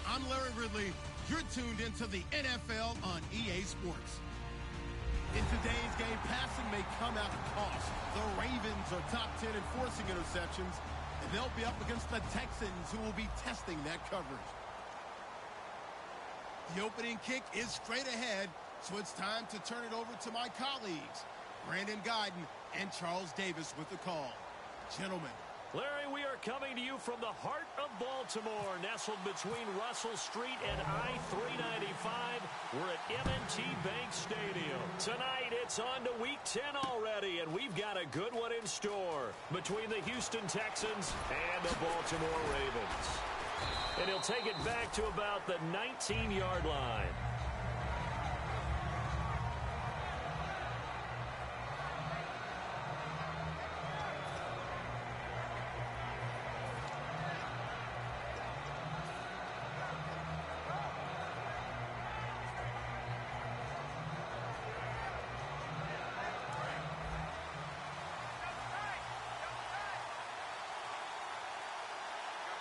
I'm Larry Ridley. You're tuned into the NFL on EA Sports. In today's game, passing may come at a cost. The Ravens are top 10 in forcing interceptions, and they'll be up against the Texans, who will be testing that coverage. The opening kick is straight ahead, so it's time to turn it over to my colleagues, Brandon Guyton and Charles Davis with the call. Gentlemen. Larry, we are coming to you from the heart of Baltimore, nestled between Russell Street and I-395. We're at M&T Bank Stadium. Tonight, it's on to Week 10 already, and we've got a good one in store between the Houston Texans and the Baltimore Ravens. And he'll take it back to about the 19-yard line.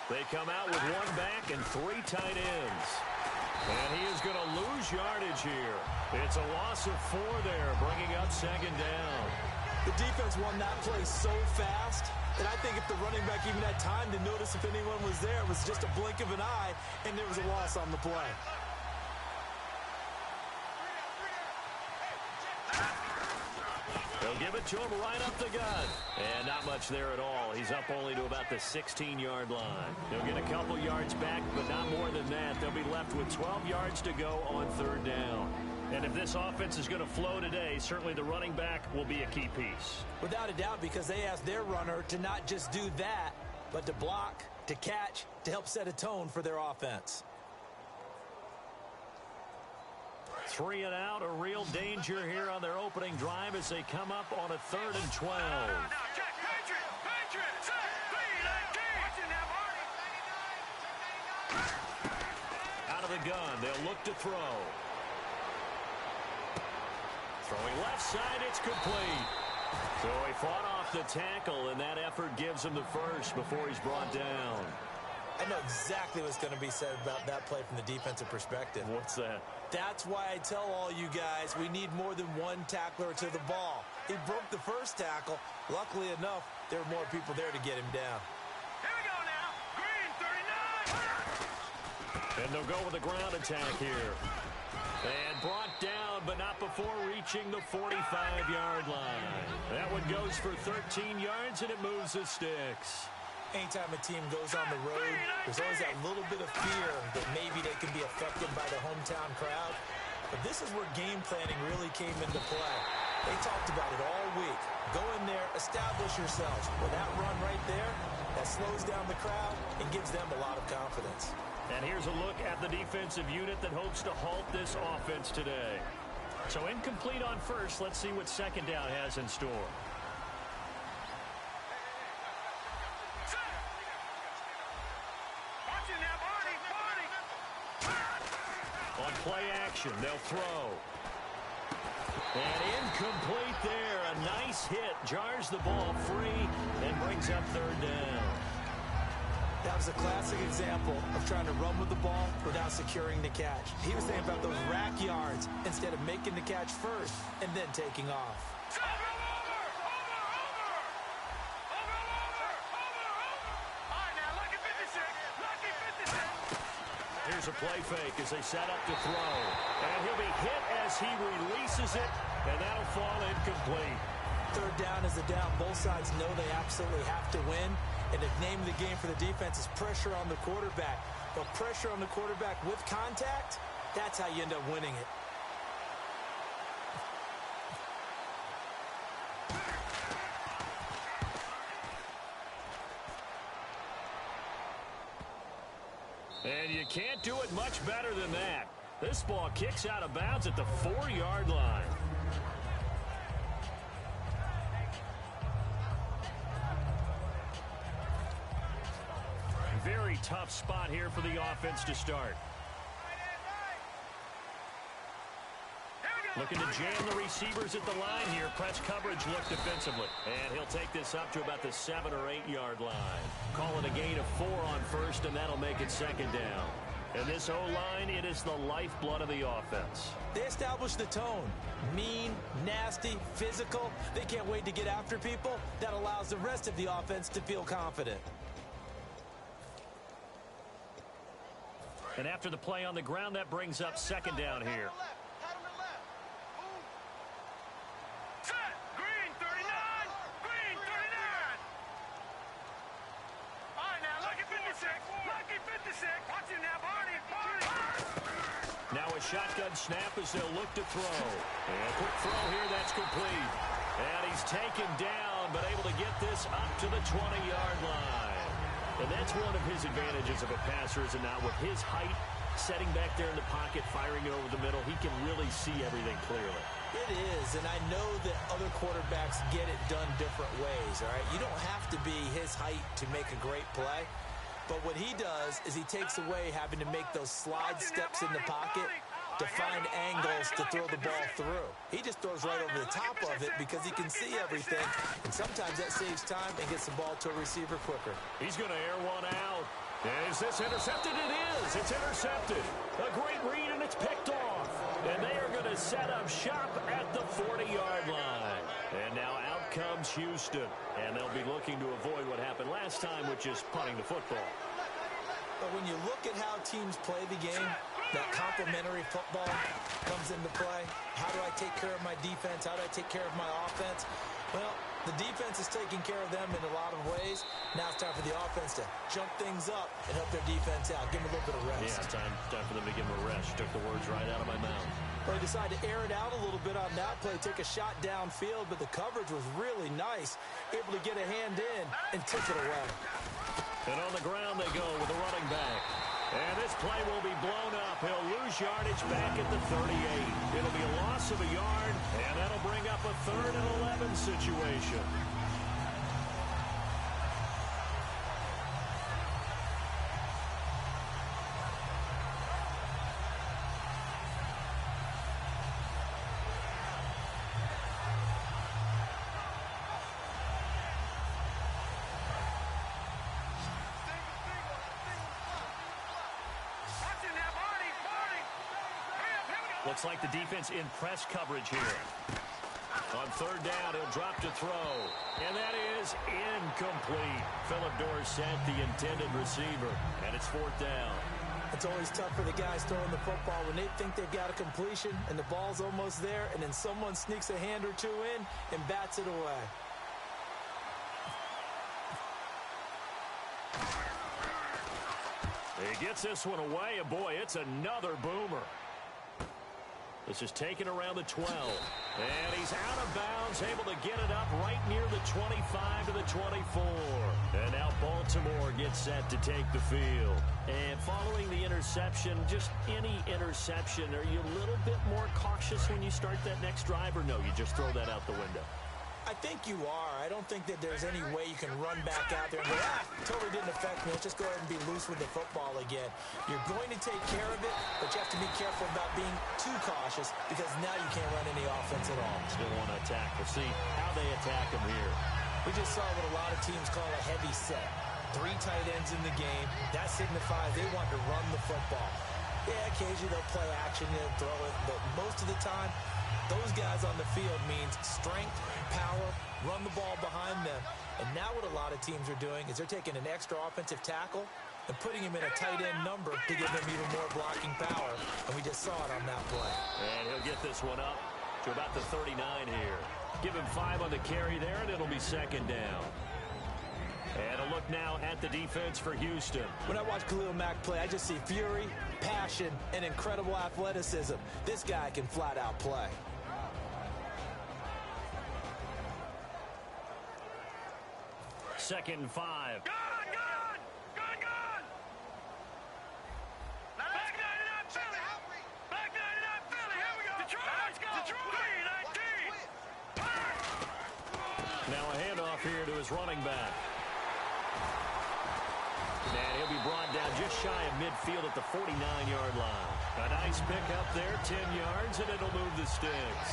They come out with one back and three tight ends. And he is going to lose yardage here. It's a loss of 4 there, bringing up second down. The defense won that play so fast that I think if the running back even had time to notice if anyone was there, it was just a blink of an eye, and there was a loss on the play. They'll give it to him right up the gut. And not much there at all. He's up only to about the 16-yard line. He'll get a couple yards back, but not more than that. They'll be left with 12 yards to go on third down. And if this offense is going to flow today, certainly the running back will be a key piece. Without a doubt, because they asked their runner to not just do that, but to block, to catch, to help set a tone for their offense. 3 and out, a real danger here on their opening drive as they come up on a 3rd and 12. Out of the gun, they'll look to throw. Throwing left side, it's complete. So he fought off the tackle, and that effort gives him the first before he's brought down. I know exactly what's going to be said about that play from the defensive perspective. What's that? That's why I tell all you guys we need more than one tackler to the ball. He broke the first tackle. Luckily enough, there were more people there to get him down. Here we go now. Green, 39. And they'll go with a ground attack here. And brought down, but not before reaching the 45-yard line. That one goes for 13 yards, and it moves the sticks. Anytime a team goes on the road, there's always that little bit of fear that maybe they can be affected by the hometown crowd. But this is where game planning really came into play. They talked about it all week. Go in there, establish yourselves. With that run right there, that slows down the crowd and gives them a lot of confidence. And here's a look at the defensive unit that hopes to halt this offense today. So incomplete on first. Let's see what second down has in store. On play action, they'll throw. And incomplete there. A nice hit. Jars the ball free and brings up third down. That was a classic example of trying to run with the ball without securing the catch. He was thinking about those rack yards instead of making the catch first and then taking off. Here's a play fake as they set up to throw. And he'll be hit as he releases it, and that'll fall incomplete. Third down is a down. Both sides know they absolutely have to win. And the name of the game for the defense is pressure on the quarterback. But pressure on the quarterback with contact, that's how you end up winning it. And you can't do it much better than that. This ball kicks out of bounds at the 4-yard line. Very tough spot here for the offense to start. Looking to jam the receivers at the line here. Press coverage look defensively. And he'll take this up to about the 7- or 8-yard line. Call it a gain of 4 on first, and that'll make it second down. And this O-line, it is the lifeblood of the offense. They establish the tone. Mean, nasty, physical. They can't wait to get after people. That allows the rest of the offense to feel confident. And after the play on the ground, that brings up second down here. Set. Green 39. Green 39. All right, now, lucky 56. Lucky 56. Watch him now, Barney. Now a shotgun snap as they'll look to throw. And a quick throw here, that's complete. And he's taken down, but able to get this up to the 20-yard line. And that's one of his advantages of a passer, is it not? With his height, setting back there in the pocket, firing it over the middle, he can really see everything clearly. It is, and I know that other quarterbacks get it done different ways, all right? You don't have to be his height to make a great play. But what he does is he takes away having to make those slide steps in the pocket to find angles to throw the ball through. He just throws right over the top of it because he can see everything, and sometimes that saves time and gets the ball to a receiver quicker. He's going to air one out. Is this intercepted? It is. It's intercepted. A great read, and it's picked off. And they are going to set up shop at the 40-yard line. And now out comes Houston. And they'll be looking to avoid what happened last time, which is punting the football. But when you look at how teams play the game, that complementary football comes into play. How do I take care of my defense? How do I take care of my offense? Well, the defense is taking care of them in a lot of ways. Now it's time for the offense to jump things up and help their defense out. Give them a little bit of rest. Yeah, time for them to give them a rest. Took the words right out of my mouth. Well, they decided to air it out a little bit on that play, take a shot downfield, but the coverage was really nice. Able to get a hand in and tip it away. And on the ground they go with the running back. And this play will be blown up. He'll lose yardage back at the 38. It'll be a loss of a yard, and that'll bring up a 3rd and 11 situation. Looks like the defense in press coverage here. On 3rd down, he'll drop to throw. And that is incomplete. Philip Dorsett, the intended receiver. And it's 4th down. It's always tough for the guys throwing the football when they think they've got a completion and the ball's almost there, and then someone sneaks a hand or two in and bats it away. He gets this one away, and boy, it's another boomer. This is taken around the 12. And he's out of bounds, able to get it up right near the 25 to the 24. And now Baltimore gets set to take the field. And following the interception, just any interception, are you a little bit more cautious when you start that next drive, or no, you just throw that out the window? I think you are. I don't think that there's any way you can run back out there and go, totally didn't affect me. Let's just go ahead and be loose with the football again. You're going to take care of it, but you have to be careful about being too cautious because now you can't run any offense at all. Still want to attack. We'll see how they attack him here. We just saw what a lot of teams call a heavy set. 3 tight ends in the game. That signifies they want to run the football. Yeah, occasionally they'll play action and throw it, but most of the time, those guys on the field means strength, power, run the ball behind them. And now what a lot of teams are doing is they're taking an extra offensive tackle and putting him in a tight end number to give them even more blocking power. And we just saw it on that play. And he'll get this one up to about the 39 here. Give him 5 on the carry there, and it'll be 2nd down. And a look now at the defense for Houston. When I watch Khalil Mack play, I just see fury, passion, and incredible athleticism. This guy can flat out play. Second and 5. Gone! Back 99 Philly! Back 99 Philly! Here we go! Detroit! Let's go! Detroit! 19! Now a handoff here to his running back. And he'll be brought down just shy of midfield at the 49-yard line. A nice pick up there, 10 yards, and it'll move the sticks.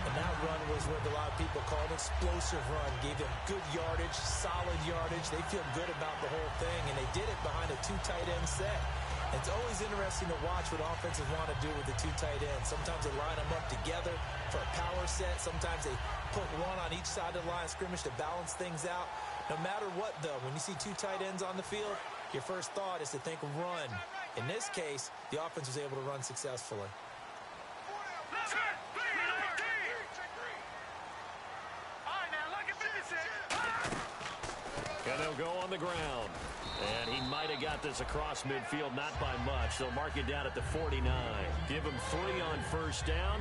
And that run was what a lot of people call an explosive run. Gave them good yardage, solid yardage. They feel good about the whole thing, and they did it behind a 2 tight end set. It's always interesting to watch what offenses want to do with the two tight ends. Sometimes they line them up together for a power set. Sometimes they put one on each side of the line of scrimmage to balance things out. No matter what, though, when you see two tight ends on the field, your first thought is to think run. In this case, the offense was able to run successfully. And they'll go on the ground. And he might have got this across midfield, not by much. They'll mark it down at the 49. Give him 3 on first down.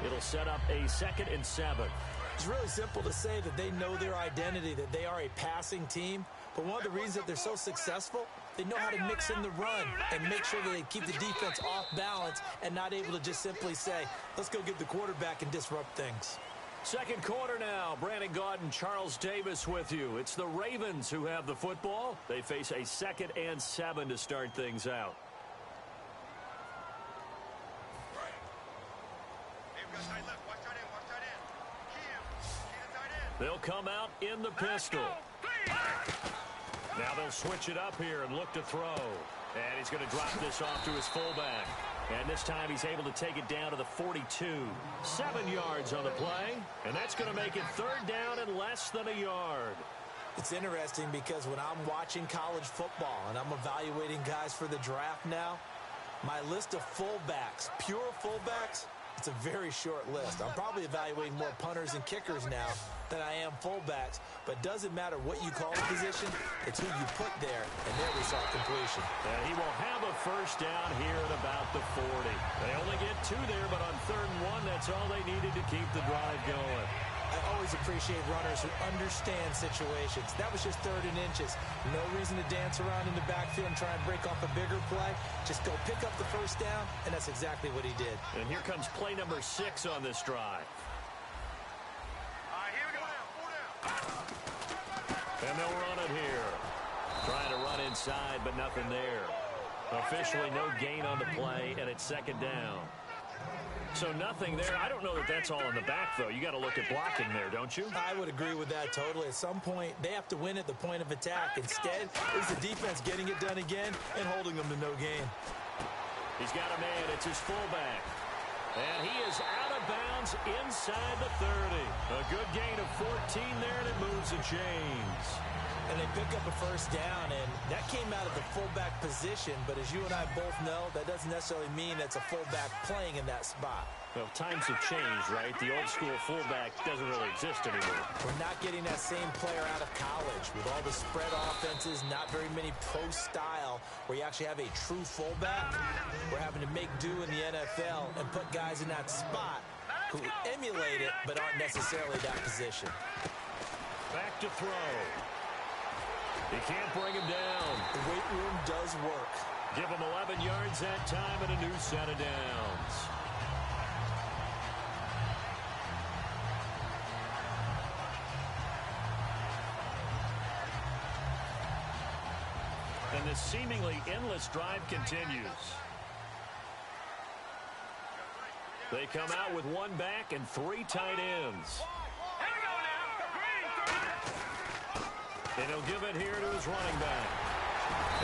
It'll set up a 2nd and 7. It's really simple to say that they know their identity, that they are a passing team. But one of the reasons that they're so successful, they know how to mix in the run and make sure that they keep the defense off balance and not able to just simply say, let's go get the quarterback and disrupt things. Second quarter now. Brandon Gaudin, Charles Davis with you. It's the Ravens who have the football. They face a 2nd and 7 to start things out. They'll come out in the pistol. Now they'll switch it up here and look to throw. And he's going to drop this off to his fullback. And this time he's able to take it down to the 42. 7 yards on the play. And that's going to make it 3rd down and less than a yard. It's interesting because when I'm watching college football and I'm evaluating guys for the draft now, my list of fullbacks, pure fullbacks, it's a very short list. I'm probably evaluating more punters and kickers now than I am fullbacks. But it doesn't matter what you call the position, it's who you put there. And there we saw completion. And he will have a first down here at about the 40. They only get 2 there, but on 3rd and 1, that's all they needed to keep the drive going. I always appreciate runners who understand situations. That was just 3rd and inches. No reason to dance around in the backfield and try and break off a bigger play. Just go pick up the first down, and that's exactly what he did. And here comes play number 6 on this drive. Here we go. And they'll run it here. Trying to run inside, but nothing there. Officially no gain on the play, and it's 2nd down. So nothing there. I don't know that that's all in the back, though. You got to look at blocking there, don't you? I would agree with that totally. At some point, they have to win at the point of attack. Instead, it's the defense getting it done again and holding them to no gain. He's got a man. It's his fullback. And he is out of bounds inside the 30. A good gain of 14 there, and it moves the chains. And they pick up a first down, and that came out of the fullback position. But as you and I both know, that doesn't necessarily mean that's a fullback playing in that spot. Well, times have changed, right? The old-school fullback doesn't really exist anymore. We're not getting that same player out of college. With all the spread offenses, not very many pro style, where you actually have a true fullback. We're having to make do in the NFL and put guys in that spot who emulate it but aren't necessarily that position. Back to throw. He can't bring him down. The weight room does work. Give him 11 yards that time and a new set of downs. And this seemingly endless drive continues. They come out with 1 back and 3 tight ends. And he'll give it here to his running back.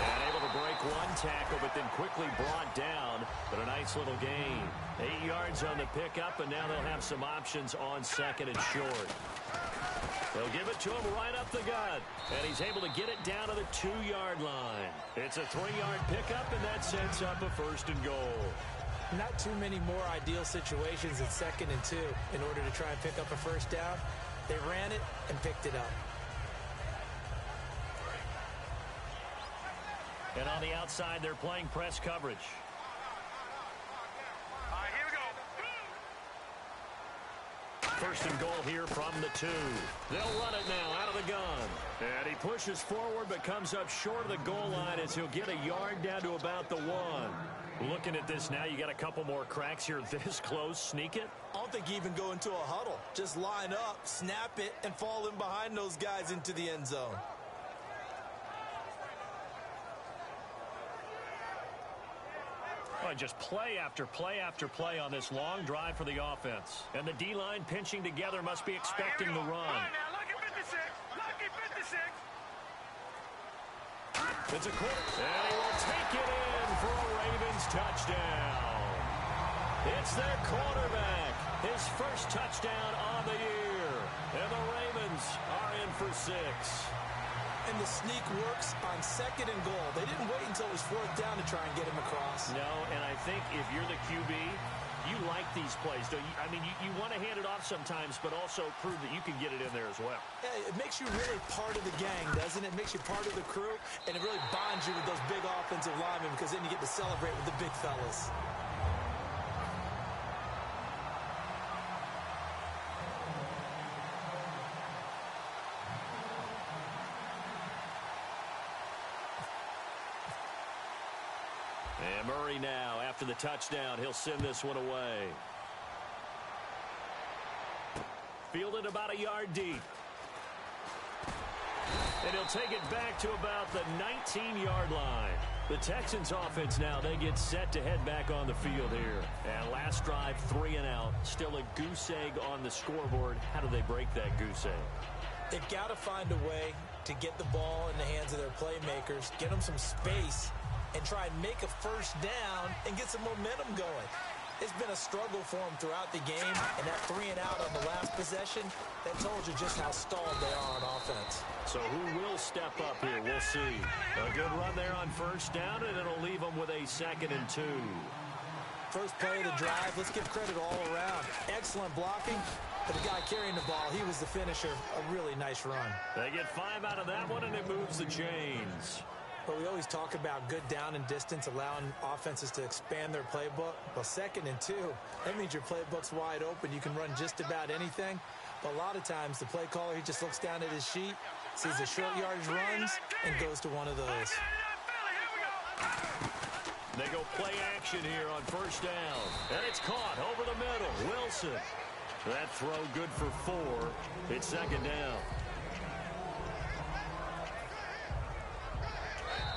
And able to break 1 tackle, but then quickly brought down. But a nice little gain. 8 yards on the pickup, and now they'll have some options on 2nd and short. They'll give it to him right up the gut. And he's able to get it down to the 2-yard line. It's a 3-yard pickup, and that sets up a 1st and goal. Not too many more ideal situations at 2nd and 2 in order to try and pick up a first down. They ran it and picked it up. And on the outside, they're playing press coverage. Here we go. 1st and goal here from the 2. They'll run it now out of the gun. And he pushes forward but comes up short of the goal line as he'll get a yard down to about the 1. Looking at this now, you got a couple more cracks here this close. Sneak it. I don't think you even go into a huddle. Just line up, snap it, and fall in behind those guys into the end zone. Oh, just play after play after play on this long drive for the offense. And the D-line pinching together must be expecting the run. Now, lucky 56. Lucky 56. It's a quarter. And he will take it in for a Ravens touchdown. It's their quarterback. His first touchdown on the year. And the Ravens are in for 6. And the sneak works on 2nd and goal. They didn't wait until it was 4th down to try and get him across. No, and I think if you're the QB, you like these plays. Don't you? I mean, you want to hand it off sometimes, but also prove that you can get it in there as well. Yeah, it makes you really part of the gang, doesn't it? It makes you part of the crew, and it really bonds you with those big offensive linemen because then you get to celebrate with the big fellas. And Murray now, after the touchdown, he'll send this one away. Fielded about a yard deep. And he'll take it back to about the 19-yard line. The Texans offense now, they get set to head back on the field here. And last drive, 3 and out. Still a goose egg on the scoreboard. How do they break that goose egg? They've got to find a way to get the ball in the hands of their playmakers, get them some space, and try and make a first down and get some momentum going. It's been a struggle for them throughout the game, and that 3 and out on the last possession, that told you just how stalled they are on offense. So who will step up here? We'll see. A good run there on first down, and it'll leave them with a 2nd and 2. First play of the drive, let's give credit all around. Excellent blocking, but the guy carrying the ball, he was the finisher. A really nice run. They get 5 out of that one, and it moves the chains. But we always talk about good down and distance, allowing offenses to expand their playbook. Well, 2nd and 2, that means your playbook's wide open. You can run just about anything. But a lot of times, the play caller, he just looks down at his sheet, sees the short yardage runs, and goes to one of those. They go play action here on first down. And it's caught over the middle. Wilson. That throw good for 4. It's 2nd down.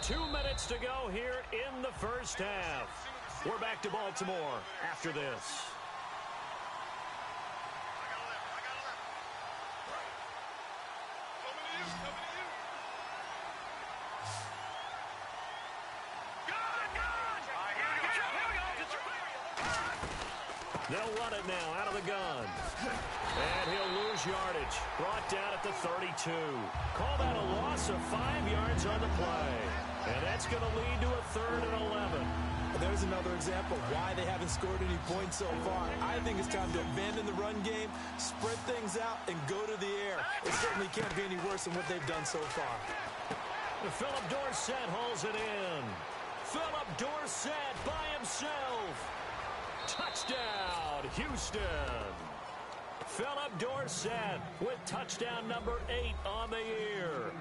2 minutes to go here in the first half. We're back to Baltimore after this. They'll run it now out of the gun. And he'll lose yardage. Brought down at the 32. Call that a loss of 5 yards on the play. And that's going to lead to a 3rd and 11. There's another example of why they haven't scored any points so far. I think it's time to abandon the run game, spread things out, and go to the air. It certainly can't be any worse than what they've done so far. Philip Dorsett hauls it in. Philip Dorsett by himself. Touchdown, Houston. Philip Dorsett with touchdown number 8 on the year.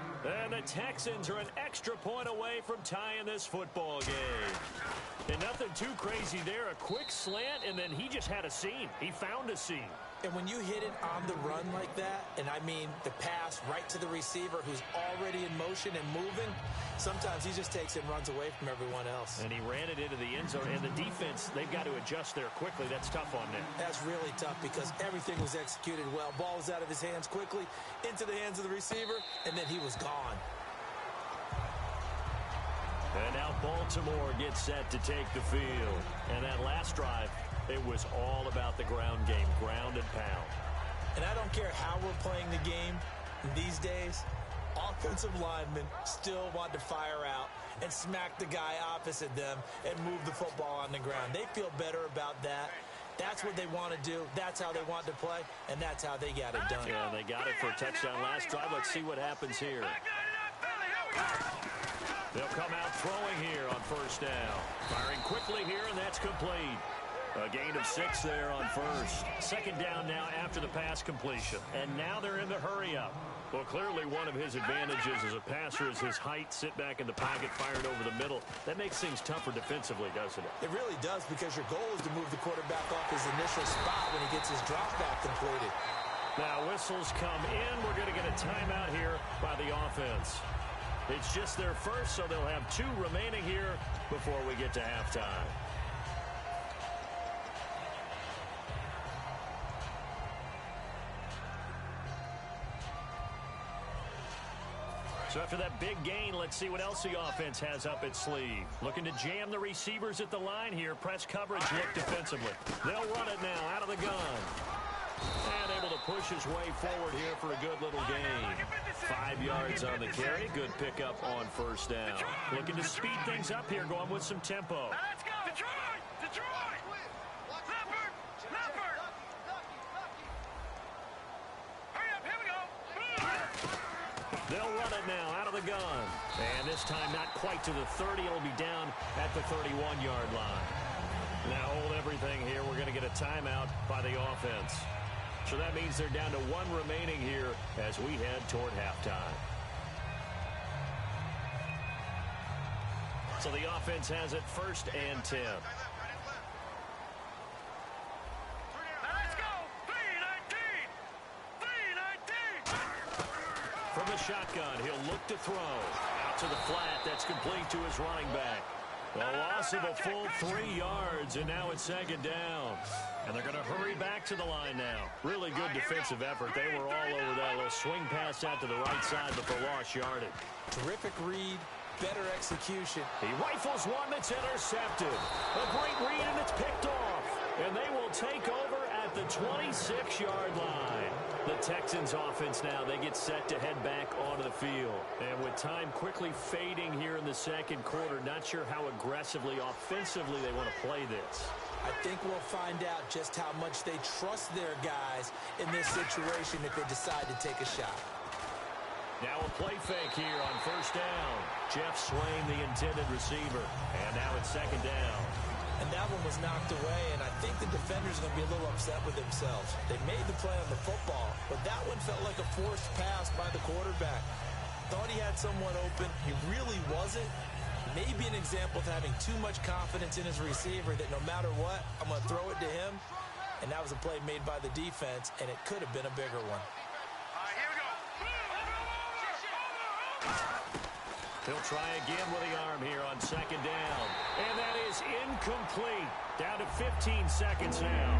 And the Texans are an extra point away from tying this football game. And nothing too crazy there. A quick slant, and then he just had a seam. He found a seam. And when you hit it on the run like that, and I mean the pass right to the receiver who's already in motion and moving, sometimes he just takes it and runs away from everyone else. And he ran it into the end zone. And the defense, they've got to adjust there quickly. That's tough on them. That's really tough because everything was executed well. Ball was out of his hands quickly, into the hands of the receiver, and then he was gone. And now Baltimore gets set to take the field. And that last drive, it was all about the ground game, ground and pound. And I don't care how we're playing the game these days, offensive linemen still want to fire out and smack the guy opposite them and move the football on the ground. They feel better about that. That's what they want to do. That's how they want to play, and that's how they got it done. Yeah, they got it for a touchdown last drive. Let's see what happens here. They'll come out throwing here on first down. Firing quickly here, and that's complete. A gain of 6 there on first. 2nd down now after the pass completion. And now they're in the hurry-up. Well, clearly one of his advantages as a passer is his height. Sit back in the pocket, fired over the middle. That makes things tougher defensively, doesn't it? It really does, because your goal is to move the quarterback off his initial spot when he gets his drop back completed. Now whistles come in. We're going to get a timeout here by the offense. It's just their first, so they'll have 2 remaining here before we get to halftime. So after that big gain, let's see what else the offense has up its sleeve. Looking to jam the receivers at the line here. Press coverage, look defensively. They'll run it now out of the gun. And able to push his way forward here for a good little gain. 5 yards on the carry. Good pickup on first down. Looking to speed things up here, going with some tempo. Let's go! Detroit! Detroit! Leopard! Leopard! Hurry up, here we go! They'll run it now out of the gun. And this time not quite to the 30. It'll be down at the 31-yard line. Now hold everything here. We're going to get a timeout by the offense. So that means they're down to 1 remaining here as we head toward halftime. So the offense has it 1st and 10. Let's go! 319! 319! From the shotgun, he'll look to throw. Out to the flat. That's complete to his running back. A loss of a full 3 yards, and now it's 2nd down. And they're going to hurry back to the line now. Really good defensive effort. They were all over that little swing pass out to the right side, but for lost yardage. Terrific read, better execution. He rifles one that's intercepted. A great read, and it's picked off. And they will take over at the 26-yard line. The Texans offense now, they get set to head back onto the field. And with time quickly fading here in the 2nd quarter, not sure how aggressively, offensively they want to play this. I think we'll find out just how much they trust their guys in this situation if they decide to take a shot. Now a play fake here on first down. Jeff Swain, the intended receiver. And now it's 2nd down. And that one was knocked away, and I think the defenders are going to be a little upset with themselves. They made the play on the football, but that one felt like a forced pass by the quarterback. Thought he had someone open. He really wasn't. Maybe an example of having too much confidence in his receiver that no matter what, I'm going to throw it to him. And that was a play made by the defense, and it could have been a bigger one. All right, here we go. He'll try again with the arm here on 2nd down. And that is incomplete. Down to 15 seconds now.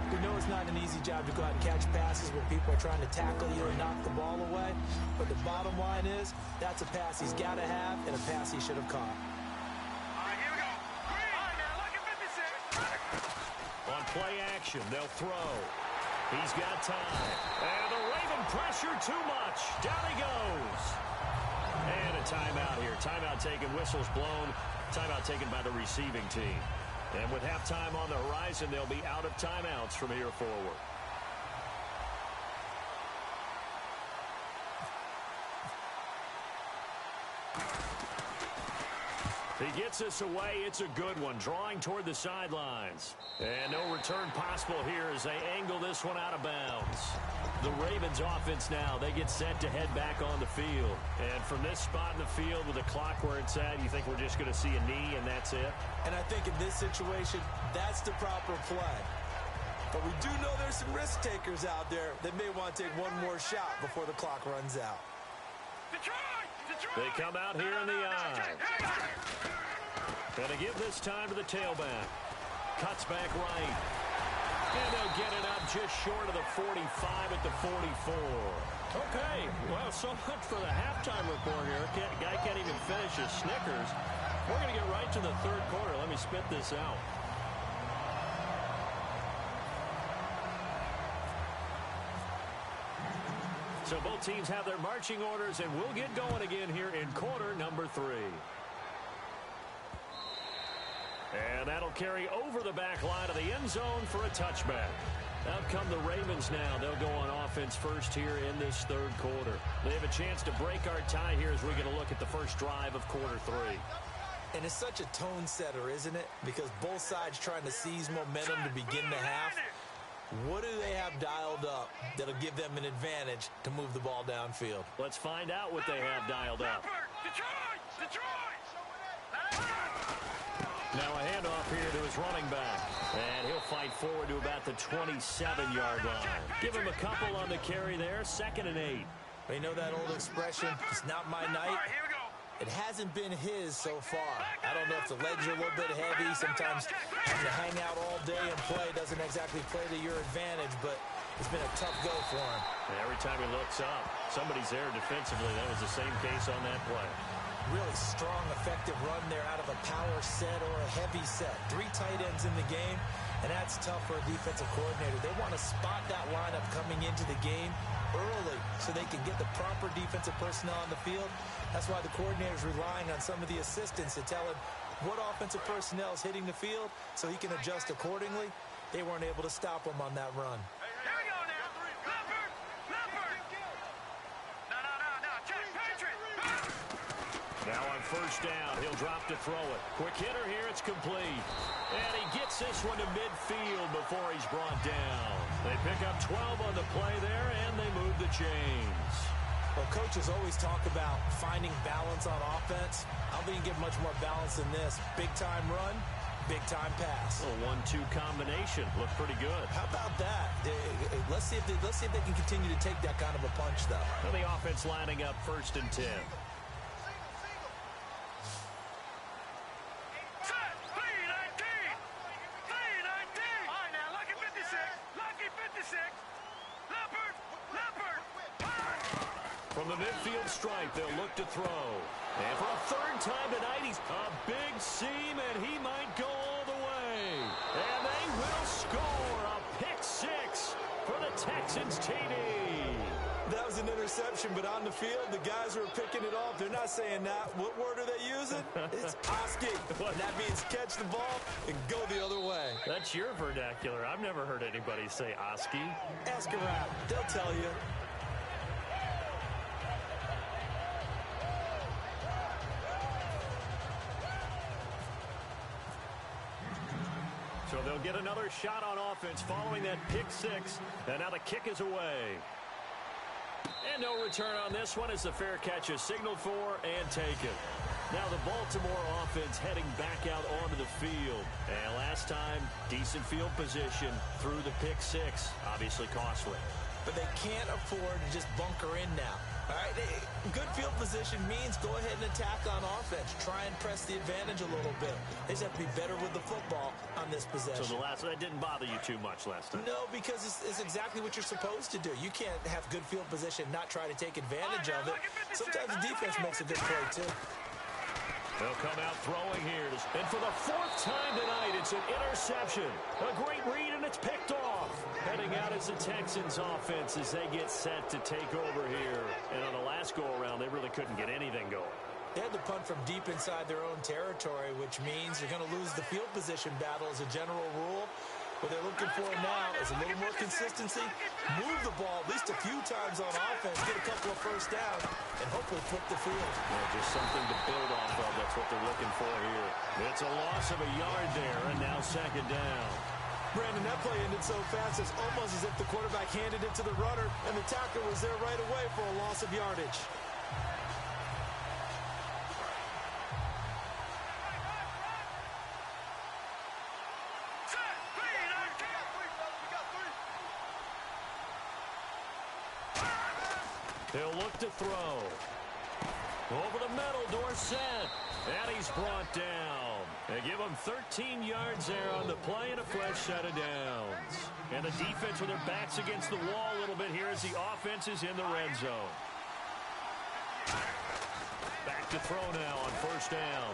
We know it's not an easy job to go out and catch passes when people are trying to tackle you and knock the ball away. But the bottom line is, that's a pass he's got to have and a pass he should have caught. All right, here we go. Green. All right, now look at 56. On play action, they'll throw. He's got time. And the Raven pressure too much. Down he goes. And a timeout here. Timeout taken, whistles blown. Timeout taken by the receiving team. And with halftime on the horizon, they'll be out of timeouts from here forward. He gets us away. It's a good one. Drawing toward the sidelines. And no return possible here as they angle this one out of bounds. The Ravens offense now, they get set to head back on the field. And from this spot in the field with the clock where it's at, you think we're just going to see a knee and that's it? And I think in this situation, that's the proper play. But we do know there's some risk takers out there that may want to take one more shot before the clock runs out. Detroit! Detroit! They come out here in the eye. Gonna give this time to the tailback. Cuts back right. And they'll get it up just short of the 45 at the 44. Okay, well, so much for the halftime report here. Guy can't even finish his Snickers. We're going to get right to the 3rd quarter. Let me spit this out. So both teams have their marching orders, and we'll get going again here in quarter number 3. And that'll carry over the back line of the end zone for a touchback. Out come the Ravens now. They'll go on offense first here in this 3rd quarter. They have a chance to break our tie here as we're going to look at the first drive of quarter 3. And it's such a tone setter, isn't it? Because both sides trying to seize momentum to begin the half. What do they have dialed up that'll give them an advantage to move the ball downfield? Let's find out what they have dialed up. Detroit! Detroit! Now a handoff here to his running back. And he'll fight forward to about the 27-yard line. Give him a couple on the carry there. 2nd and 8. You know that old expression, it's not my night? All right, here we go. It hasn't been his so far. I don't know if the legs are a little bit heavy. Sometimes having to hang out all day and play doesn't exactly play to your advantage, but it's been a tough go for him. And every time he looks up, somebody's there defensively. That was the same case on that play. Really strong, effective run there out of a power set or a heavy set. 3 tight ends in the game, and that's tough for a defensive coordinator. They want to spot that lineup coming into the game early so they can get the proper defensive personnel on the field. That's why the coordinator is relying on some of the assistants to tell him what offensive personnel is hitting the field so he can adjust accordingly. They weren't able to stop him on that run. Here we go now. Leopard. No. Check. Patriot. Now on first down, he'll drop to throw it. Quick hitter here, it's complete. And he gets this one to midfield before he's brought down. They pick up 12 on the play there, and they move the chains. Well, coaches always talk about finding balance on offense. I don't think you get much more balance than this. Big-time run, big-time pass. A 1-2 combination. Looked pretty good. How about that? Let's see if they can continue to take that kind of a punch, though. And the offense lining up 1st and 10. From the midfield stripe, they'll look to throw. And for a 3rd time tonight, he's a big seam, and he might go all the way. And they will score a pick 6 for the Texans TD. That was an interception, but on the field, the guys who are picking it off, they're not saying that. What word are they using? It's Oski. That means catch the ball and go the other way. That's your vernacular. I've never heard anybody say Oski. Ask around. They'll tell you. So they'll get another shot on offense following that pick 6. And now the kick is away. And no return on this one as the fair catch is signaled for and taken. Now the Baltimore offense heading back out onto the field. And last time, decent field position through the pick 6. Obviously costly. But they can't afford to just bunker in now. All right, good field position means go ahead and attack on offense. Try and press the advantage a little bit. They just have to be better with the football on this possession. So that didn't bother you too much last time? No, because it's exactly what you're supposed to do. You can't have good field position, not try to take advantage of it. Sometimes the defense makes a good play, too. They'll come out throwing here. And for the 4th time tonight, it's an interception. A great read, and it's picked off. Heading out is the Texans offense as they get set to take over here. And on the last go-around, they really couldn't get anything going. They had to punt from deep inside their own territory, which means you're going to lose the field position battle as a general rule. What they're looking for now is a little more consistency, move the ball at least a few times on offense, get a couple of first downs, and hopefully flip the field. Yeah, just something to build off of. That's what they're looking for here. It's a loss of a yard there, and now 2nd down. Brandon, that play ended so fast, it's almost as if the quarterback handed it to the runner, and the tackler was there right away for a loss of yardage. He'll look to throw. Over the middle, Dorsett. And he's brought down. They give him 13 yards there on the play and a fresh set of downs. And the defense with their backs against the wall a little bit here as the offense is in the red zone. Back to throw now on 1st down.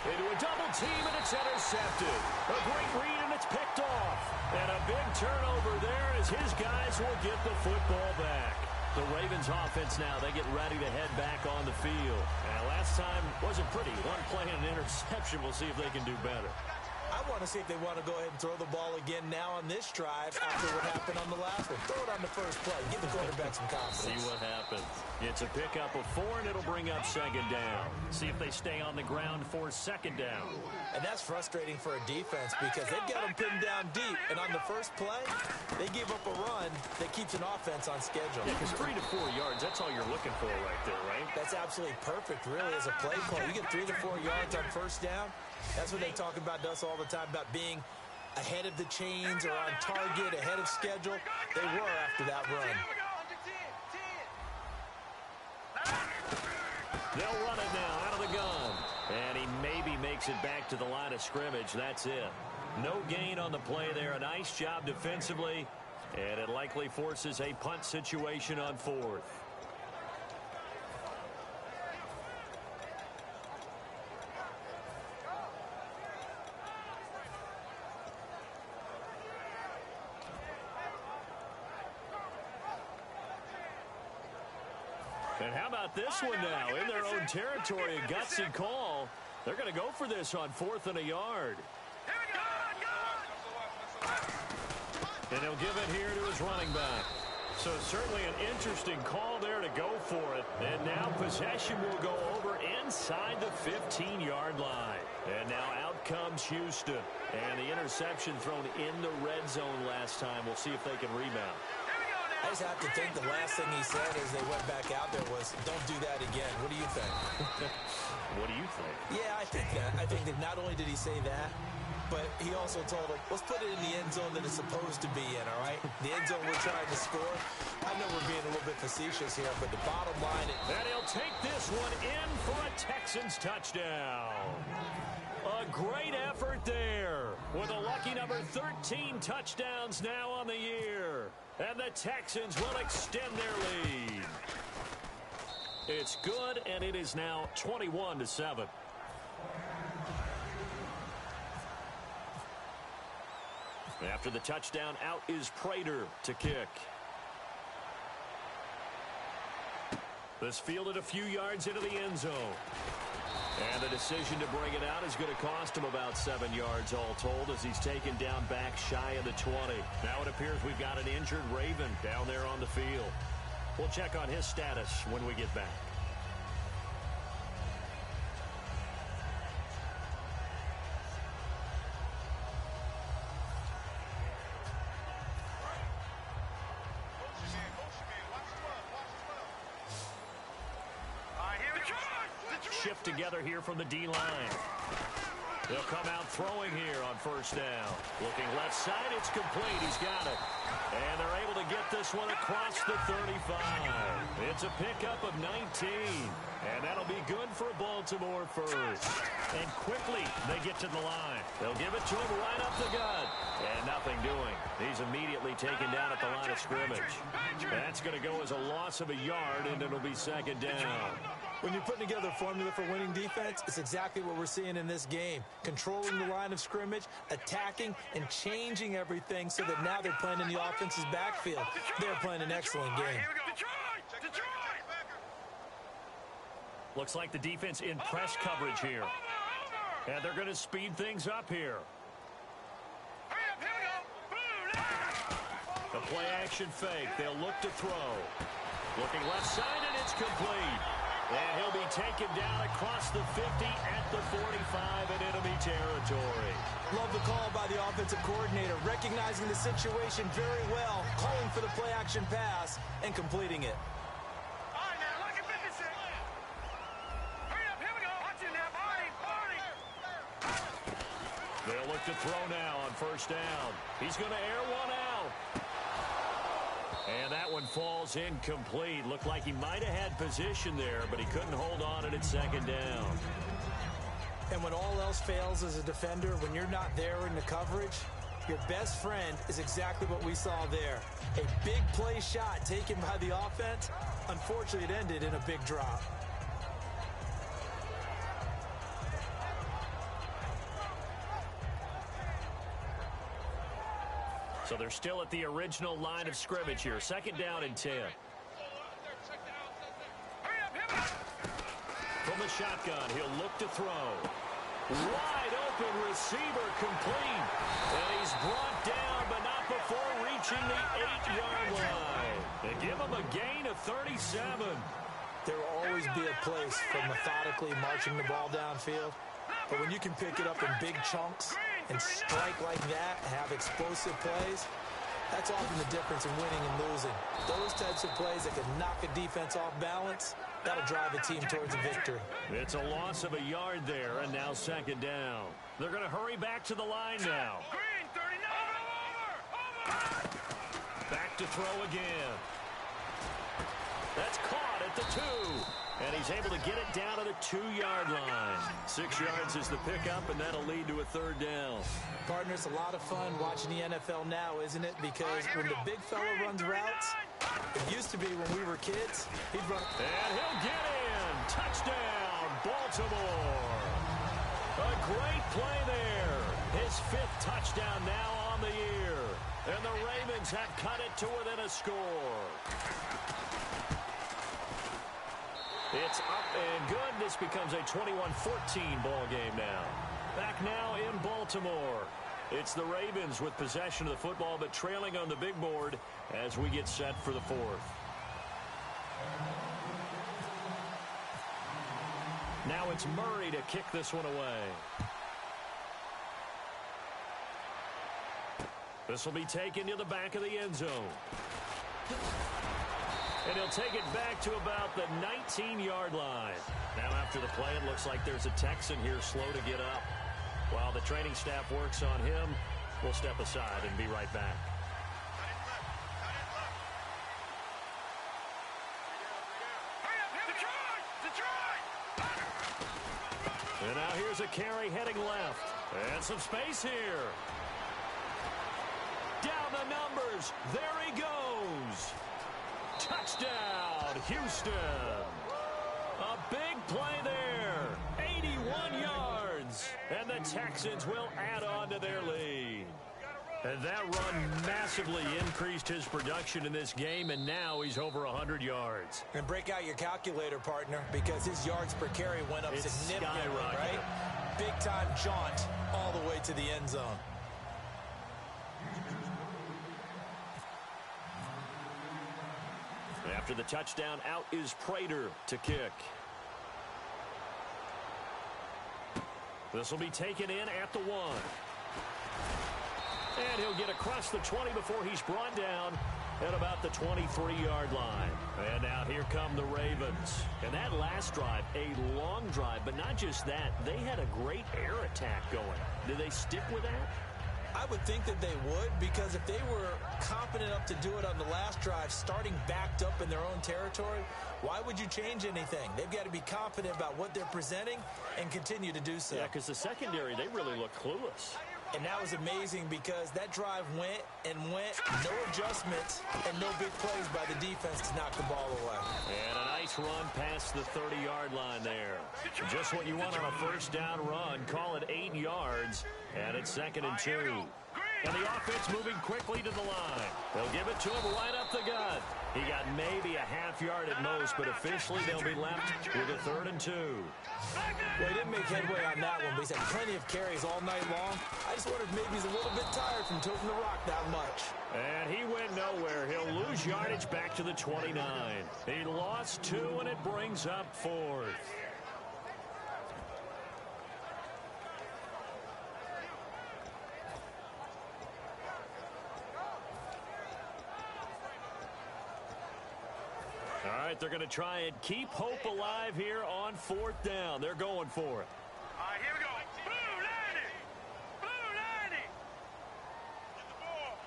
Into a double team, and it's intercepted. A great read, and it's picked off. And a big turnover there as his guys will get the football back. The Ravens offense now, they get ready to head back on the field. And last time wasn't pretty. One play and an interception. We'll see if they can do better. I want to see if they want to go ahead and throw the ball again now on this drive after what happened on the last one. Throw it on the first play. Give the quarterback some confidence. See what happens. It's a pickup of 4, and it'll bring up 2nd down. See if they stay on the ground for 2nd down. And that's frustrating for a defense because they've got them pinned down deep. And on the first play, they give up a run that keeps an offense on schedule. Yeah, because 3 to 4 yards, that's all you're looking for right there, right? That's absolutely perfect, really, as a play call. You get 3 to 4 yards on first down. That's what they talk about to us all the time, about being ahead of the chains or on target, ahead of schedule. They were after that run. They'll run it now out of the gun. And he maybe makes it back to the line of scrimmage. That's it. No gain on the play there. A nice job defensively, and it likely forces a punt situation on 4th. And how about this one now? In their own territory, a gutsy call. They're going to go for this on 4th and a yard. And he'll give it here to his running back. So certainly an interesting call there to go for it. And now possession will go over inside the 15-yard line. And now out comes Houston. And the interception thrown in the red zone last time. We'll see if they can rebound. I just have to think the last thing he said as they went back out there was, don't do that again. What do you think? What do you think? Yeah, I think that. I think that not only did he say that, but he also told him, let's put it in the end zone that it's supposed to be in, all right? The end zone we're trying to score. I know we're being a little bit facetious here, but the bottom line is... And he'll take this one in for a Texans touchdown. A great effort there with a lucky number 13 touchdowns now on the year. And the Texans will extend their lead. It's good, and it is now 21-7. After the touchdown, out is Prater to kick. This fielded a few yards into the end zone. And the decision to bring it out is going to cost him about 7 yards all told as he's taken down back shy of the 20. Now it appears we've got an injured Raven down there on the field. We'll check on his status when we get back. Shift together here from the D-line. They'll come out throwing here on first down. Looking left side, it's complete. He's got it. And they're able to get this one across the 35. It's a pickup of 19. And that'll be good for Baltimore first. And quickly, they get to the line. They'll give it to him right up the gut. And nothing doing. He's immediately taken down at the line of scrimmage. That's going to go as a loss of a yard, and it'll be second down. When you're putting together a formula for winning defense, it's exactly what we're seeing in this game. Controlling the line of scrimmage, attacking, and changing everything so that now they're playing in the offense's backfield. They're playing an excellent game. Looks like the defense in press coverage here. And they're going to speed things up here. The play action fake. They'll look to throw. Looking left side, and it's complete. And he'll be taken down across the 50 at the 45 in enemy territory. Love the call by the offensive coordinator, recognizing the situation very well, calling for the play-action pass, and completing it. All right, now, look at business here. Hurry up, here we go. Watch it now, Barney. They'll look to throw now on first down. He's going to air one out. And that one falls incomplete. Looked like he might have had position there, but he couldn't hold on at second down. And when all else fails as a defender, when you're not there in the coverage, your best friend is exactly what we saw there. A big play shot taken by the offense. Unfortunately, it ended in a big drop. So they're still at the original line of scrimmage here. Second down and 10. From the shotgun, he'll look to throw. Wide open receiver complete. And he's brought down, but not before reaching the 8-yard line. They give him a gain of 37. There will always be a place for methodically marching the ball downfield. But when you can pick it up in big chunks and strike like that, have explosive plays, that's often the difference in winning and losing. Those types of plays that can knock a defense off balance, that'll drive a team towards a victory. It's a loss of a yard there, and now second down. They're going to hurry back to the line now. Green, 39. Over. Back to throw again. That's caught at the 2. And he's able to get it down to the 2-yard line. 6 yards is the pickup, and that'll lead to a 3rd down. Partner, it's a lot of fun watching the NFL now, isn't it? Because when the big fella runs routes, it used to be when we were kids, he'd run. And he'll get in. Touchdown, Baltimore. A great play there. His 5th touchdown now on the year. And the Ravens have cut it to within a score. It's up and good. This becomes a 21-14 ball game now. Back now in Baltimore. It's the Ravens with possession of the football, but trailing on the big board as we get set for the 4th. Now it's Murray to kick this one away. This will be taken to the back of the end zone. And he'll take it back to about the 19-yard line. Now after the play, it looks like there's a Texan here slow to get up. While the training staff works on him, we'll step aside and be right back. And now here's a carry heading left. And some space here. Down the numbers. There he goes. Touchdown, Houston. A big play there. 81 yards. And the Texans will add on to their lead. And that run massively increased his production in this game, and now he's over 100 yards. And break out your calculator, partner, because his yards per carry went up significantly, right? Big-time jaunt all the way to the end zone. After the touchdown, out is Prater to kick. This will be taken in at the 1. And he'll get across the 20 before he's brought down at about the 23-yard line. And now here come the Ravens. And that last drive, a long drive, but not just that. They had a great air attack going. Do they stick with that? I would think that they would, because if they were confident enough to do it on the last drive, starting backed up in their own territory, why would you change anything? They've got to be confident about what they're presenting and continue to do so. Yeah, because the secondary, they really look clueless. And that was amazing because that drive went and went, no adjustments, and no big plays by the defense to knock the ball away. And a nice run past the 30-yard line there. Just what you want on a first down run. Call it 8 yards, and it's 2nd and 2. And the offense moving quickly to the line. They'll give it to him right up the gut. He got maybe a half yard at most, but officially they'll be left with a 3rd and 2. Well, he didn't make headway on that one, but he's had plenty of carries all night long. I just wondered if maybe he's a little bit tired from tilting the rock that much. And he went nowhere. He'll lose yardage back to the 29. He lost 2, and it brings up 4th. All right, they're going to try and keep hope alive here on 4th down. They're going for it. All right, here we go. Blue 90. Blue 90. Get the ball.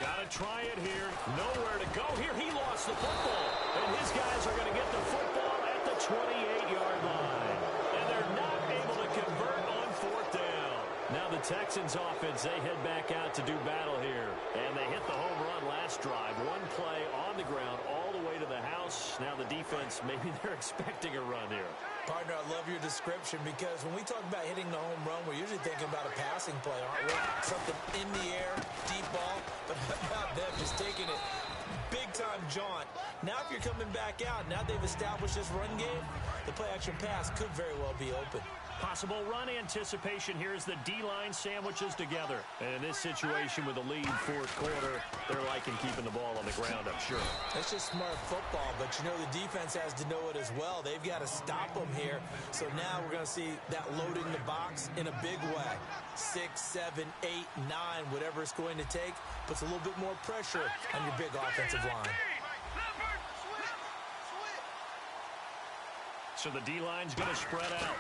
Got to try it here. Nowhere to go here. He lost the football. And his guys are going to get the football at the 28-yard line. And they're not able to convert on 4th down. Now the Texans offense, they head back out to do battle here. And they hit the home run last drive. One play on the ground all the way to the house. Now the defense, maybe they're expecting a run here. Partner, I love your description because when we talk about hitting the home run, we're usually thinking about a passing play, aren't we? Something in the air, deep ball, but how about them just taking it big-time jaunt. Now if you're coming back out, now they've established this run game, the play-action pass could very well be open. Possible run anticipation here as the D-line sandwiches together. And in this situation with the lead 4th quarter, they're liking keeping the ball on the ground, I'm sure. It's just smart football, but you know the defense has to know it as well. They've got to stop them here. So now we're going to see that loading the box in a big way. 6, 7, 8, 9, whatever it's going to take, puts a little bit more pressure on your big offensive line. So the D-line's going to spread out.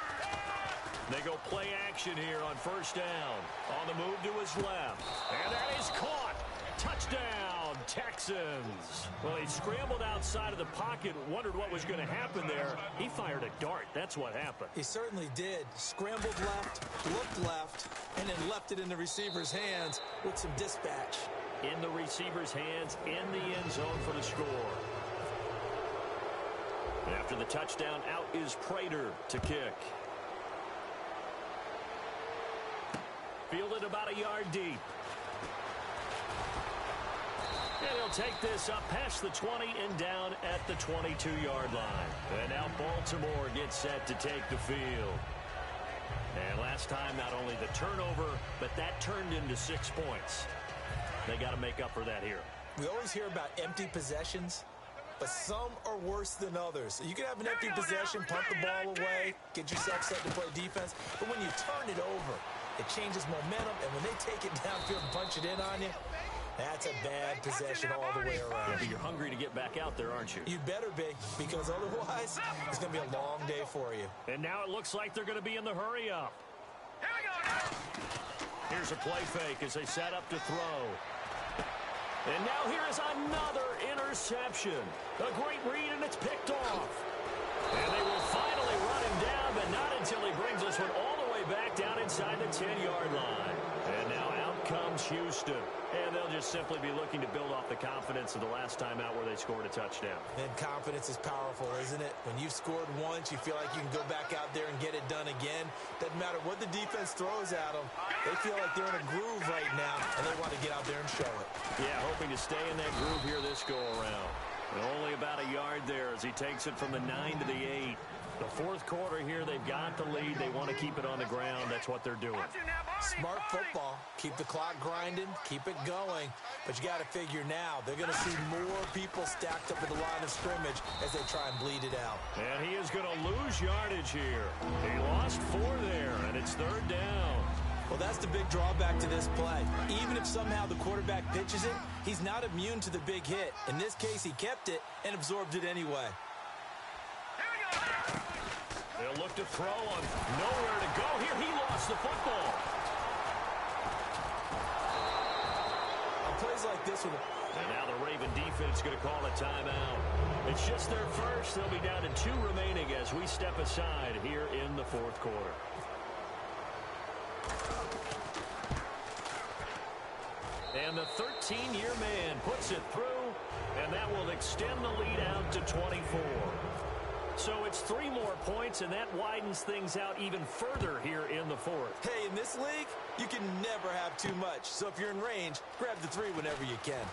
They go play action here on 1st down. On the move to his left. And that is caught. Touchdown, Texans. Well, he scrambled outside of the pocket, wondered what was going to happen there. He fired a dart. That's what happened. He certainly did. Scrambled left, looked left, and then left it in the receiver's hands with some dispatch. In the receiver's hands, in the end zone for the score. After the touchdown, out is Prater to kick. Fielded about a yard deep. And he'll take this up past the 20 and down at the 22-yard line. And now Baltimore gets set to take the field. And last time, not only the turnover, but that turned into 6 points. They got to make up for that here. We always hear about empty possessions, but some are worse than others. You can have an empty possession, punt the ball away, get yourself set to play defense, but when you turn it over, it changes momentum, and when they take it downfield and punch it in on you, that's a bad possession all the way around. Yeah, but you're hungry to get back out there, aren't you? You better be, because otherwise, it's going to be a long day for you. And now it looks like they're going to be in the hurry-up. Here we go now. Here's a play fake as they set up to throw. And now here is another interception. A great read, and it's picked off. And they will finally run him down, but not until he brings this one all the way back down inside the 10-yard line. And now out comes Houston. And they'll just simply be looking to build off the confidence of the last time out where they scored a touchdown. And confidence is powerful, isn't it? When you've scored once, you feel like you can go back out there and get it done again. Doesn't matter what the defense throws at them. They feel like they're in a groove right now, and they want to get out there and show it. Yeah, hoping to stay in that groove here this go-around. And only about a yard there as he takes it from the 9 to the 8. The fourth quarter here, they've got the lead. They want to keep it on the ground. That's what they're doing. Smart football. Keep the clock grinding. Keep it going. But you got to figure now, they're going to see more people stacked up at the line of scrimmage as they try and bleed it out. And he is going to lose yardage here. He lost 4 there, and it's third down. Well, that's the big drawback to this play. Even if somehow the quarterback pitches it, he's not immune to the big hit. In this case, he kept it and absorbed it anyway. They'll look to throw on nowhere to go. Here, he lost the football. On plays like this one. And now the Raven defense going to call a timeout. It's just their first. They'll be down to 2 remaining as we step aside here in the fourth quarter. And the 13-year man puts it through, and that will extend the lead out to 24. So it's 3 more points, and that widens things out even further here in the fourth. Hey, in this league, you can never have too much. So if you're in range, grab the 3 whenever you can.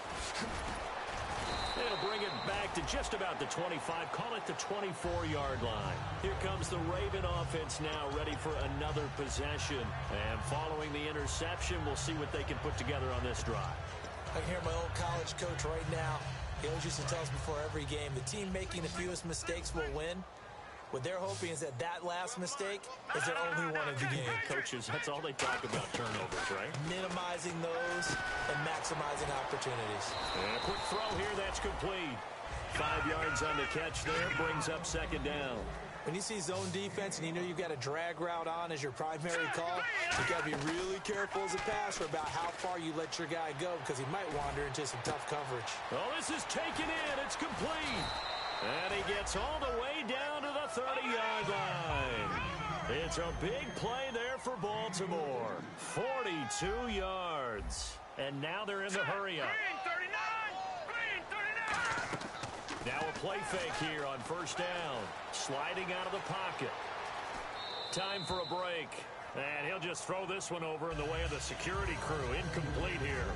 They'll bring it back to just about the 25. Call it the 24-yard line. Here comes the Raven offense now, ready for another possession. And following the interception, we'll see what they can put together on this drive. I can hear my old college coach right now. He always used to tell us before every game, the team making the fewest mistakes will win. What they're hoping is that that last mistake is their only one of the game. Coaches, that's all they talk about, turnovers, right? Minimizing those and maximizing opportunities. And a quick throw here, that's complete. 5 yards on the catch there, brings up second down. When you see zone defense and you know you've got a drag route on as your primary call, you've got to be really careful as a passer about how far you let your guy go because he might wander into some tough coverage. Oh, this is taken in. It's complete. And he gets all the way down to the 30-yard line. It's a big play there for Baltimore. 42 yards. And now they're in the hurry-up. Green 39. Now a play fake here on first down. Sliding out of the pocket. Time for a break. And he'll just throw this one over in the way of the security crew. Incomplete here.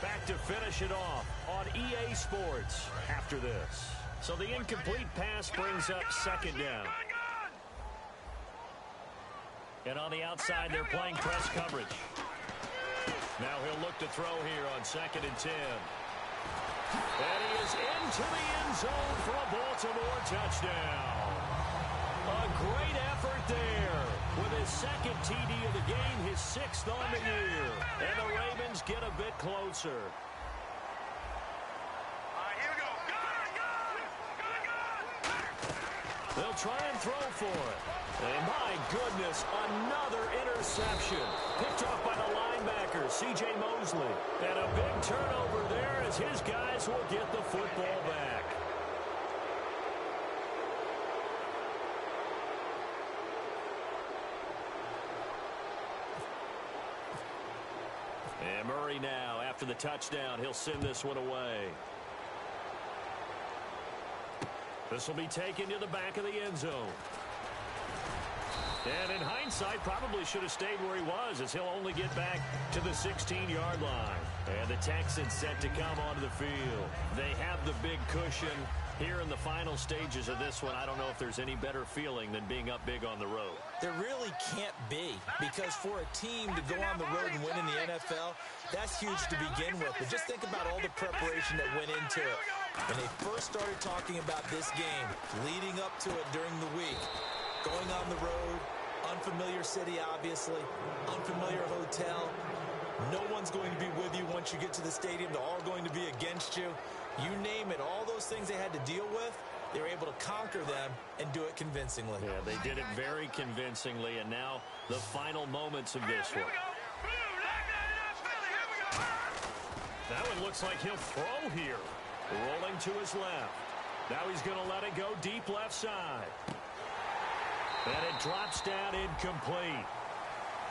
Back to finish it off on EA Sports after this. So the incomplete pass brings up second down. And on the outside, they're playing press coverage. Now he'll look to throw here on 2nd and 10. And he is into the end zone for a Baltimore touchdown. A great effort there with his 2nd TD of the game, his 6th on the year. And the Ravens get a bit closer. They'll try and throw for it. And my goodness, another interception. Picked off by the linebacker, C.J. Mosley. And a big turnover there as his guys will get the football back. And Murray now, after the touchdown, he'll send this one away. This will be taken to the back of the end zone. And in hindsight, probably should have stayed where he was, as he'll only get back to the 16-yard line. And the Texans set to come onto the field. They have the big cushion here in the final stages of this one. I don't know if there's any better feeling than being up big on the road. There really can't be, because for a team to go on the road and win in the NFL, that's huge to begin with. But just think about all the preparation that went into it. When they first started talking about this game, leading up to it during the week, going on the road, unfamiliar city, obviously, unfamiliar hotel. No one's going to be with you once you get to the stadium. They're all going to be against you. You name it, all those things they had to deal with, they were able to conquer them and do it convincingly. Yeah, they did it very convincingly, and now the final moments of this one. That one looks like he'll throw here. Rolling to his left. Now he's going to let it go deep left side. And it drops down incomplete.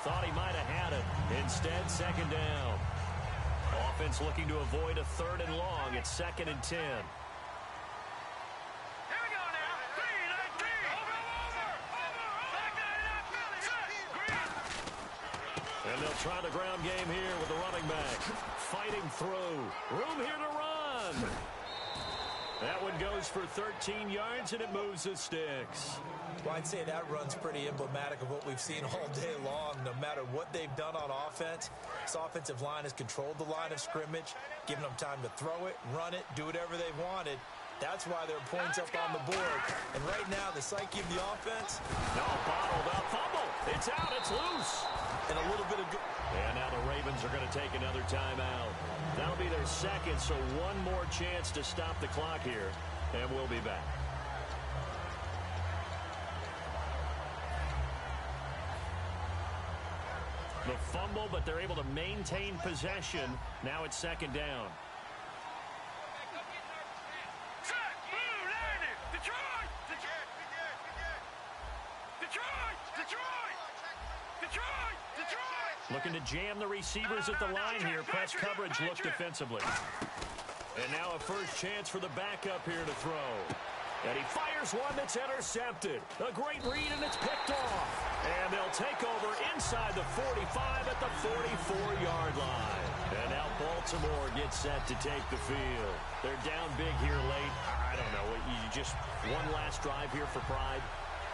Thought he might have had it. Instead, second down. Offense looking to avoid a 3rd and long. It's 2nd and 10. And they'll try the ground game here with the running back. Fighting through. Room here to run. That one goes for 13 yards, and it moves the sticks. Well, I'd say that run's pretty emblematic of what we've seen all day long. No matter what they've done on offense, this offensive line has controlled the line of scrimmage, given them time to throw it, run it, do whatever they wanted. That's why there are points up on the board. And right now, the psyche of the offense. No, bottled up. Fumble. It's out. It's loose. And a little bit of good. And now the Ravens are going to take another timeout. That'll be their second, so one more chance to stop the clock here. And we'll be back. The fumble, but they're able to maintain possession. Now it's 2nd down. Looking to jam the receivers at the line here. Press coverage look defensively. And now a first chance for the backup here to throw. And he fires one that's intercepted. A great read, and it's picked off. And they'll take over inside the 45 at the 44-yard line. And now Baltimore gets set to take the field. They're down big here late. I don't know. You just one last drive here for pride.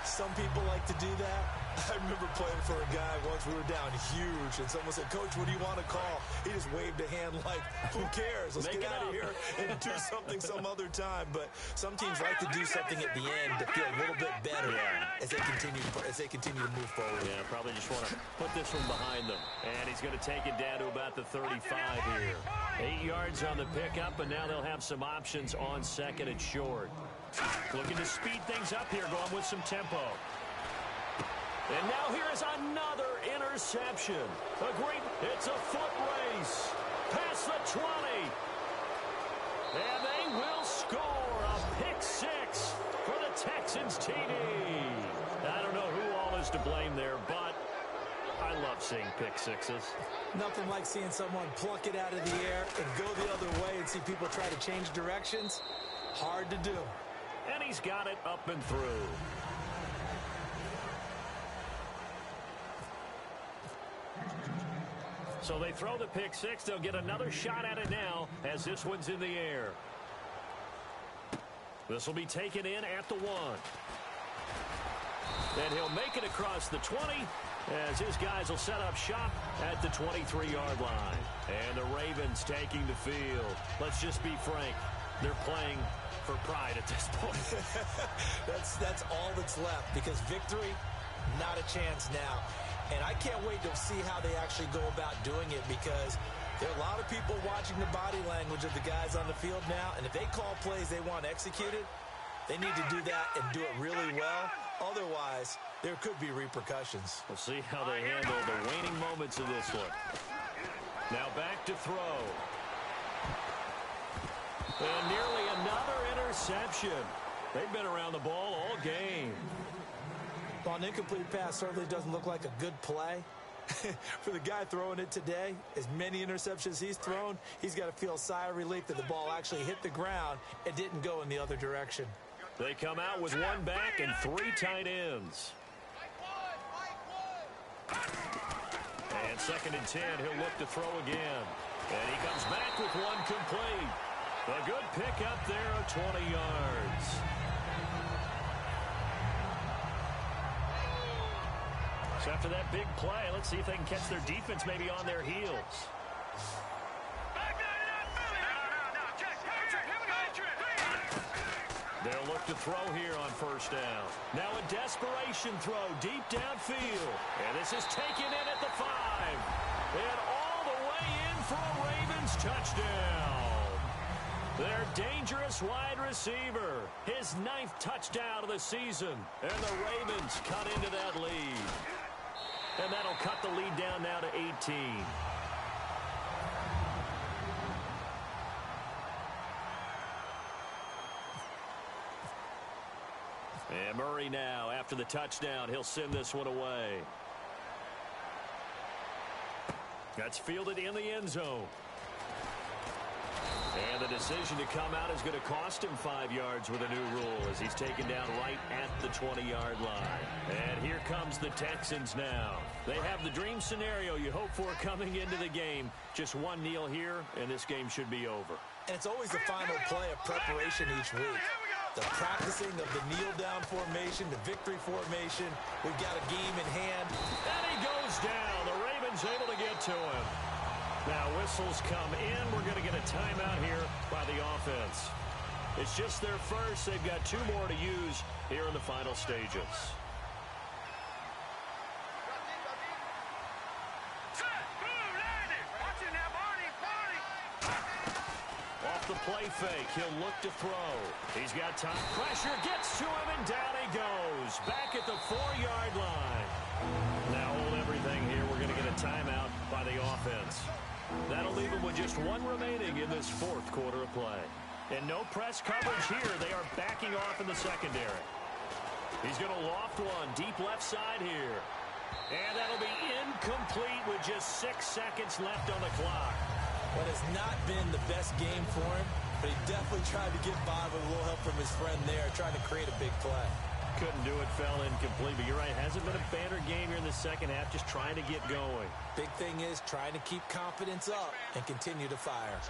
Some people like to do that. I remember playing for a guy once. We were down huge, and someone said, "Coach, what do you want to call?" He just waved a hand like, "Who cares? Let's get out of here and do something some other time." But some teams like to do something at the end to feel a little bit better as they continue to move forward. Yeah, probably just want to put this one behind them. And he's going to take it down to about the 35 here. 8 yards on the pickup, and now they'll have some options on 2nd and short. Looking to speed things up here, going with some tempo. And now here is another interception. It's a foot race. Past the 20. And they will score a pick 6 for the Texans TD. I don't know who all is to blame there, but I love seeing pick 6s. Nothing like seeing someone pluck it out of the air and go the other way and see people try to change directions. Hard to do. And he's got it up and through. So they throw the pick 6. They'll get another shot at it now as this one's in the air. This will be taken in at the 1. And he'll make it across the 20 as his guys will set up shop at the 23-yard line. And the Ravens taking the field. Let's just be frank. They're playing for pride at this point. That's all that's left, because victory, not a chance now. And I can't wait to see how they actually go about doing it, because there are a lot of people watching the body language of the guys on the field now, and if they call plays they want executed, They need to do that and do it really well. Otherwise, there could be repercussions. We'll see how they handle the waning moments of this one. Now back to throw. And nearly another interception. They've been around the ball all game. Well, an incomplete pass certainly doesn't look like a good play. For the guy throwing it today, as many interceptions he's thrown, he's got to feel a sigh of relief that the ball actually hit the ground and didn't go in the other direction. They come out with one back and 3 tight ends. And 2nd and 10, he'll look to throw again. And he comes back with one complete. A good pick up there of 20 yards. So after that big play, let's see if they can catch their defense maybe on their heels. They'll look to throw here on 1st down. Now a desperation throw deep downfield. And this is taken in at the 5. And all the way in for a Ravens touchdown. Their dangerous wide receiver. His 9th touchdown of the season. And the Ravens cut into that lead. And that'll cut the lead down now to 18. And Murray now, after the touchdown, he'll send this one away. That's fielded in the end zone. And the decision to come out is going to cost him 5 yards with a new rule as he's taken down right at the 20-yard line. And here comes the Texans now. They have the dream scenario you hope for coming into the game. Just one kneel here, and this game should be over. And it's always the final play of preparation each week. The practicing of the kneel-down formation, the victory formation. We've got a game in hand. And he goes down. The Ravens able to get to him. Now whistles come in. We're going to get a timeout here by the offense. It's just their first. They've got 2 more to use here in the final stages. Off the play fake, he'll look to throw. He's got time. Pressure gets to him, and down he goes. Back at the 4-yard line. Now hold everything here. We're going to get a timeout by the offense. That'll leave him with just 1 remaining in this 4th quarter of play. And no press coverage here. They are backing off in the secondary. He's going to loft one deep left side here. And that'll be incomplete with just 6 seconds left on the clock. That has not been the best game for him, but he definitely tried to get by with a little help from his friend there, trying to create a big play. Couldn't do it, fell incomplete, but you're right, hasn't been a banner game here in the second half, just trying to get going. Big thing is trying to keep confidence up and continue to fire.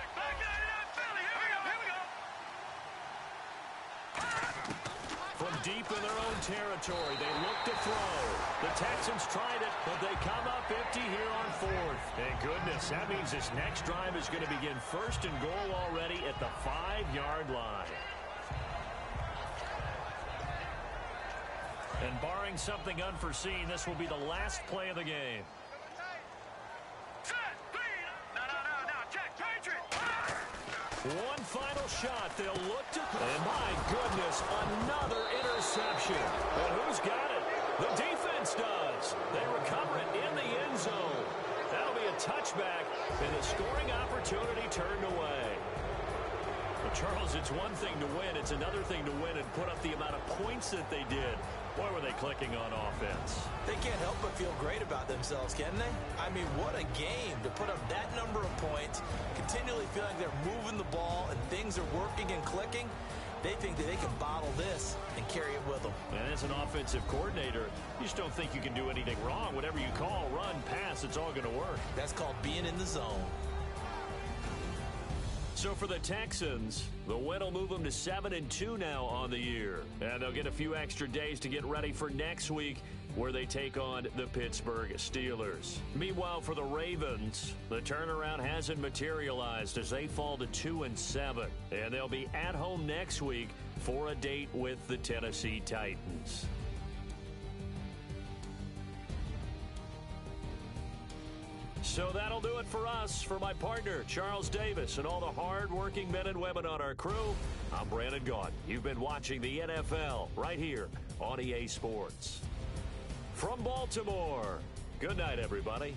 From deep in their own territory, they look to throw. The Texans tried it, but they come up empty here on 4th. Thank goodness, that means this next drive is going to begin 1st and goal already at the 5-yard line. And barring something unforeseen, this will be the last play of the game. One final shot. They'll look to... And my goodness, another interception. And who's got it? The defense does. They recover it in the end zone. That'll be a touchback, and the scoring opportunity turned away. But Charles, it's one thing to win. It's another thing to win and put up the amount of points that they did. Boy, were they clicking on offense. They can't help but feel great about themselves, can they? I mean, what a game to put up that number of points, continually feeling they're moving the ball and things are working and clicking. They think that they can bottle this and carry it with them. And as an offensive coordinator, you just don't think you can do anything wrong. Whatever you call, run, pass, it's all going to work. That's called being in the zone. So for the Texans, the win will move them to 7-2 now on the year. And they'll get a few extra days to get ready for next week, where they take on the Pittsburgh Steelers. Meanwhile, for the Ravens, the turnaround hasn't materialized as they fall to 2-7. And they'll be at home next week for a date with the Tennessee Titans. So that'll do it for us. For my partner, Charles Davis, and all the hard-working men and women on our crew, I'm Brandon Gaudin. You've been watching the NFL right here on EA Sports. From Baltimore, good night, everybody.